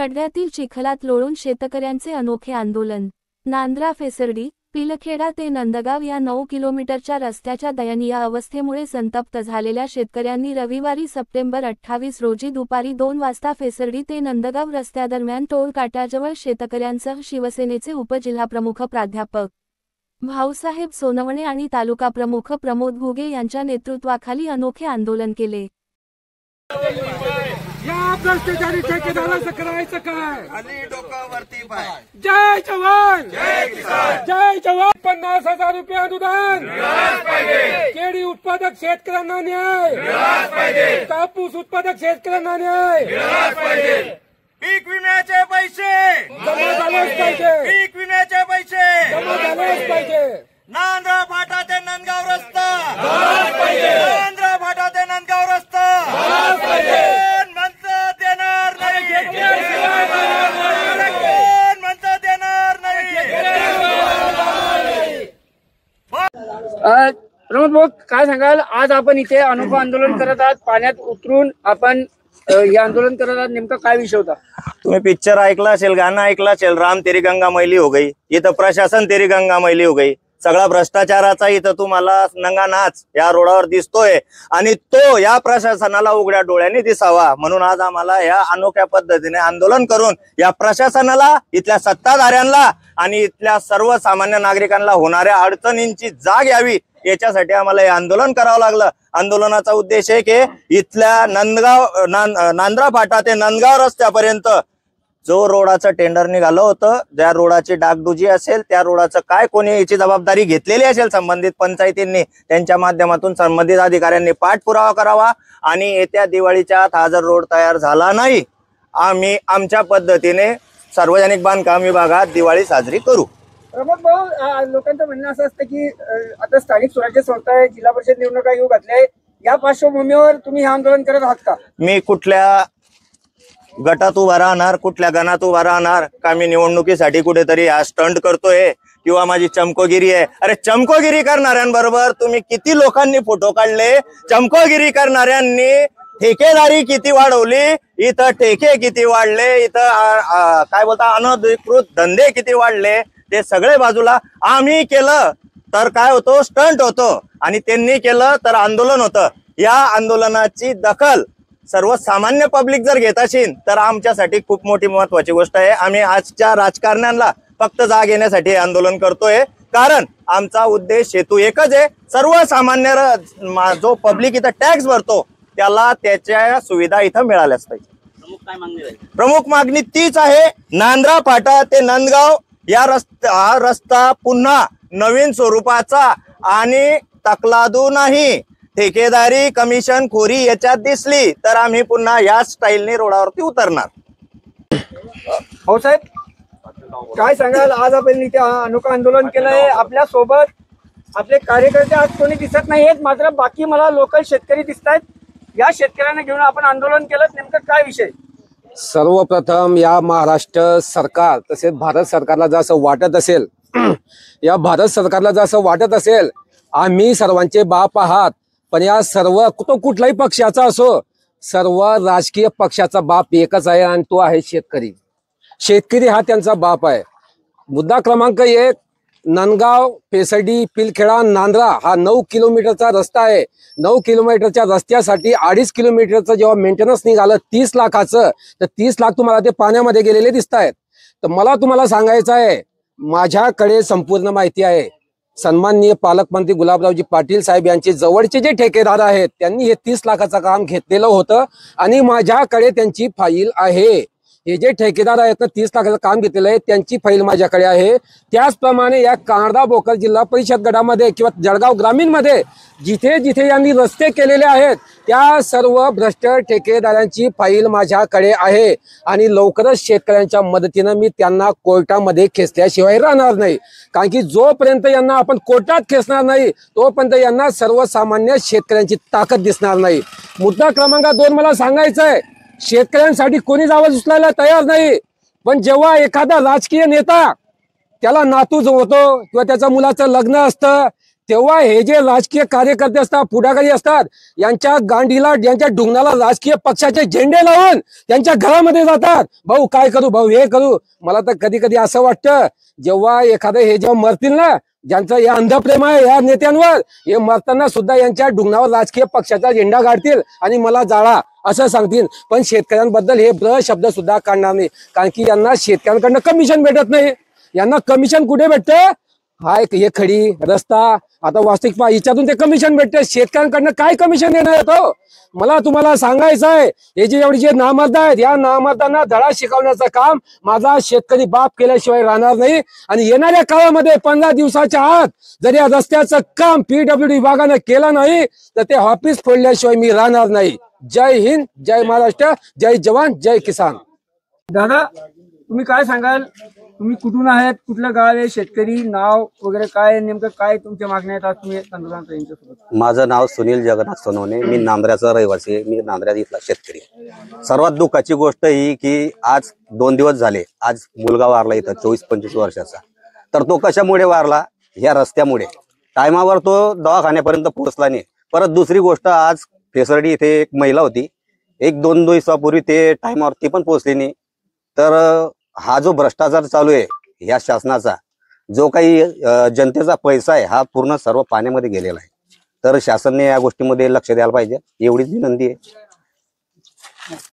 खड्ड्यातील चिखलात लोळून शेतकऱ्यांचे अनोखे आंदोलन। नांद्रा फेसर्डी पिलखेडा ते नंदगाव या 9 किलोमीटरच्या रस्त्याच्या दयनीय अवस्थेमुळे संतप्त झालेल्या शेतकऱ्यांनी रविवारी सप्टेंबर 28 रोजी दुपारी 2 वाजता फेसर्डी ते नंदगाव रस्त्यादरम्यान टोल काट्याजवळ शेतकऱ्यांसह शिवसेनेचे उपजिल्हाप्रमुख प्राध्यापक भाऊसाहेब सोनवणे आणि तालुका प्रमुख प्रमोद घुगे यांच्या नेतृत्वाखाली अनोखे आंदोलन केले। या भ्रष्टाचारी ठेकेदाराचं करायचं काय? खाली डोकावरती पाय। जय जवान जय किसान। जय जवान। 50,000 रुपये अनुदान मिळालंच पाहिजे। केळी उत्पादक शेतकऱ्यांना न्याय मिळालाच पाहिजे। कापूस उत्पादक शेतकऱ्यांना न्याय मिळालाच पाहिजे। पीक विम्याचे पैसे जमा झालेच पाहिजे। पीक विम्याचे पैसे जमा झालेच पाहिजे। नांद्रा फाटा ते नंदगाव रस्ता झालाच पाहिजे। नांद्रा फाटा ते नंदगाव रस्ता झालाच पाहिजे। कोण म्हणतं देणार नाही? कोण म्हणतं देणार नाही? प्रमोद भाऊ, काय सांगाल? आज आपण इथे अनोखं आंदोलन करत आहात, पाण्यात उतरून आपण हे आंदोलन करत आहात, नेमका काय विषय होता? तुम्ही पिक्चर ऐकला असेल, गाणं ऐकलं असेल, राम तेरी गंगा मैली हो गई। इथं प्रशासन तेरी गंगा मैली हो गई। सगळा भ्रष्टाचाराचा इथं तुम्हाला नंगा नाच या रोडावर दिसतोय आणि तो या प्रशासनाला उघड्या डोळ्यांनी दिसावा म्हणून आज आम्हाला या अनोख्या पद्धतीने आंदोलन करून या प्रशासनाला, इथल्या सत्ताधाऱ्यांना आणि इथल्या सर्वसामान्य नागरिकांना होणाऱ्या अडचणींची जाग यावी याच्यासाठी आम्हाला हे आंदोलन करावं लागलं। आंदोलनाचा उद्देश आहे की इथल्या नांद्रा फाटा ते नंदगाव रस्त्यापर्यंत जो रोडाचं टेंडर निघालं होतं, ज्या रोडाची डागडुजी असेल, त्या रोडाचं काय कोणी याची जबाबदारी घेतलेली असेल संबंधित पंचायतींनी, त्यांच्या माध्यमातून संबंधित अधिकाऱ्यांनी पाठपुरावा करावा आणि येत्या दिवाळीच्या आत हा जर रोड तयार झाला नाही, आम्ही आमच्या पद्धतीने सार्वजनिक बांधकाम विभागात दिवाळी साजरी करू। प्रमोद भाऊ, लोकांचं म्हणणं असं असतं की आता स्थानिक स्वराज्य संस्था आहे, जिल्हा परिषद निवडणुका येऊ घातल्या आहे, या पार्श्वभूमीवर तुम्ही हे आंदोलन करत आहात का? मी कुठल्या गटात उभा राहणार, कुठल्या गणात उभा राहणार का? मी निवडणुकीसाठी कुठेतरी हा स्टंट करतोय किंवा माझी चमकोगिरी आहे? अरे चमकोगिरी करणाऱ्यांबरोबर तुम्ही किती लोकांनी फोटो काढले? चमकोगिरी करणाऱ्यांनी ठेकेदारी किती वाढवली, इथं ठेके किती वाढले, इथं काय बोलता अनधिकृत धंदे किती वाढले, ते सगळे बाजूला। आम्ही केलं तर काय होतो? स्टंट होतो आणि त्यांनी केलं तर आंदोलन होतं। या आंदोलनाची दखल सर्वसामान्य पब्लिक जर घेत असेल तर आमच्यासाठी खूप मोठी महत्वाची गोष्ट आहे। आम्ही आजच्या राजकारण्यांना फक्त जाग येण्यासाठी आंदोलन करतोय, कारण आमचा उद्देश हेतू एकच आहे, सर्वसामान्य जो पब्लिक इथं टॅक्स भरतो त्याला त्याच्या सुविधा इथं मिळाल्याच पाहिजे। प्रमुख मागणी तीच आहे, नांद्रा फाटा ते नंदगाव हा रस्ता पुन्हा नवीन स्वरूपाचा आणि तकलादू नाही, ठेकेदारी कमिशन खोरी याच्यात दिसली तर आम्ही पुन्हा या स्टाईलने रोडावरती उतरणार। भाऊसाहेब, काय सांगाल? आज आपण इथे अनोखं आंदोलन केलंय, आपल्या सोबत आपले कार्यकर्ते आज कोणी दिसत नाहीयेत, मात्र बाकी मला लोकल शेतकरी दिसत आहेत। या शेतकऱ्यांना घेऊन आपण आंदोलन केलं, नेमकं काय विषय? सर्वप्रथम या महाराष्ट्र सरकार तसेच भारत सरकारला जर असं वाटत असेल या भारत सरकारला जर असं वाटत असेल आम्ही सर्वांचे बाप आहात, पण या सर्व तो कुठलाही पक्षाचा असो, सर्व राजकीय पक्षाचा बाप एकच आहे आणि तो आहे शेतकरी। शेतकरी हा त्यांचा बाप आहे। मुद्दा क्रमांक 1, नंदगाव फेसर्डी पिलखेडा नांद्रा हा 9 किलोमीटरचा रस्ता आहे। 9 किलोमीटरच्या रस्त्यासाठी 2.5 किलोमीटरचं जेव्हा मेंटेनन्स निघालं 30 लाखाचं, तर 30 लाख तुम्हाला ते पाण्यामध्ये गेलेले दिसत आहेत। तर मला तुम्हाला सांगायचं आहे, माझ्याकडे संपूर्ण माहिती आहे। सन्माननीय पालकमंत्री गुलाबरावजी पाटील साहेब यांचे जवळचे जे ठेकेदार आहेत त्यांनी हे 30 लाखाचं काम घेतलेलं होतं आणि माझ्याकडे त्यांची फाईल आहे। हे जे ठेकेदार आहेत ना 30 लाखाचं काम घेतलेलं आहे त्यांची फाईल माझ्याकडे आहे। त्याचप्रमाणे या कानडा बोकल जिल्हा परिषद गटामध्ये किंवा जळगाव ग्रामीण मध्ये जिथे जिथे यांनी रस्ते केलेले आहेत त्या सर्व भ्रष्ट ठेकेदारांची फाईल माझ्याकडे आहे आणि लवकरच शेतकऱ्यांच्या मदतीनं मी त्यांना कोर्टामध्ये खेचल्याशिवाय राहणार नाही, कारण की जोपर्यंत यांना आपण कोर्टात खेचणार नाही तोपर्यंत यांना सर्वसामान्य शेतकऱ्यांची ताकद दिसणार नाही। मुद्दा क्रमांक 2 मला सांगायचं आहे, शेतकऱ्यांसाठी कोणीच आवाज उचलायला तयार नाही, पण जेव्हा एखादा राजकीय नेता त्याला नातू जो होतो किंवा त्याच्या मुलाचं लग्न असतं तेव्हा हे जे राजकीय कार्यकर्ते असतात, पुढाकारी असतात, यांच्या गांडीला, यांच्या ढुंगणाला राजकीय पक्षाचे झेंडे लावून त्यांच्या घरामध्ये जातात. भाऊ काय करू, भाऊ हे करू. मला तर कधी कधी असं वाटतं, जेव्हा एखादं हे जेव्हा मरतील ना, ज्यांचं हे अंधप्रेम आहे या नेत्यांवर, हे मरताना सुद्धा यांच्या ढुंगणावर राजकीय पक्षाचा झेंडा काढतील आणि मला जाळा असं सांगतील. पण शेतकऱ्यांबद्दल हे ब्र शब्द सुद्धा काढणार नाही, कारण की यांना शेतकऱ्यांकडनं कमिशन भेटत नाही. यांना कमिशन कुठे भेटतं? हा एक हे खडी रस्ता, आता वास्तविक याच्यातून ते कमिशन भेटते. शेतकऱ्यांकडनं काय कमिशन देणार येतो? मला तुम्हाला सांगायचं आहे, हे जे एवढे जे नामर्द आहेत, या नामर्दांना धडा शिकवण्याचं काम माझा शेतकरी बाप केल्याशिवाय राहणार नाही. आणि येणाऱ्या काळामध्ये 15 दिवसाच्या आत जर या रस्त्याचं काम PWD विभागानं केलं नाही तर ते ऑफिस फोडल्याशिवाय मी राहणार नाही. जय हिंद, जय महाराष्ट्र, जय जवान, जय किसान. दादा, तुम्ही काय सांगाल? तुम्ही कुठून आहेत, कुठलं गाव आहे, शेतकरी नाव वगैरे काय, नेमकं काय तुमच्या मागण्या आहेत? आज तुम्ही आंदोलनात यांच्यासोबत. माझं नाव सुनील जगन्नाथ सोनवणे, मी नांदऱ्याचा रहिवासी आहे. मी नांदऱ्या इथला शेतकरी. सर्वात दुःखाची गोष्ट ही की आज 2 दिवस झाले, आज मुलगा वारला इथं 24-25 वर्षाचा. तर तो कशामुळे वारला? ह्या रस्त्यामुळे. टायमावर तो दवाखान्यापर्यंत पोहोचला नाही. परत दुसरी गोष्ट, आज फेसर्डी इथे एक महिला होती, 1-2 दिवसापूर्वी ते टायमावर ती पण पोहोचली नाही. तर हा जो भ्रष्टाचार चालू आहे ह्या शासनाचा, जो काही जनतेचा पैसा आहे हा पूर्ण सर्व पाण्यामध्ये गेलेला आहे. तर शासनाने या गोष्टीमध्ये लक्ष द्यायला पाहिजे, एवढीच विनंती आहे.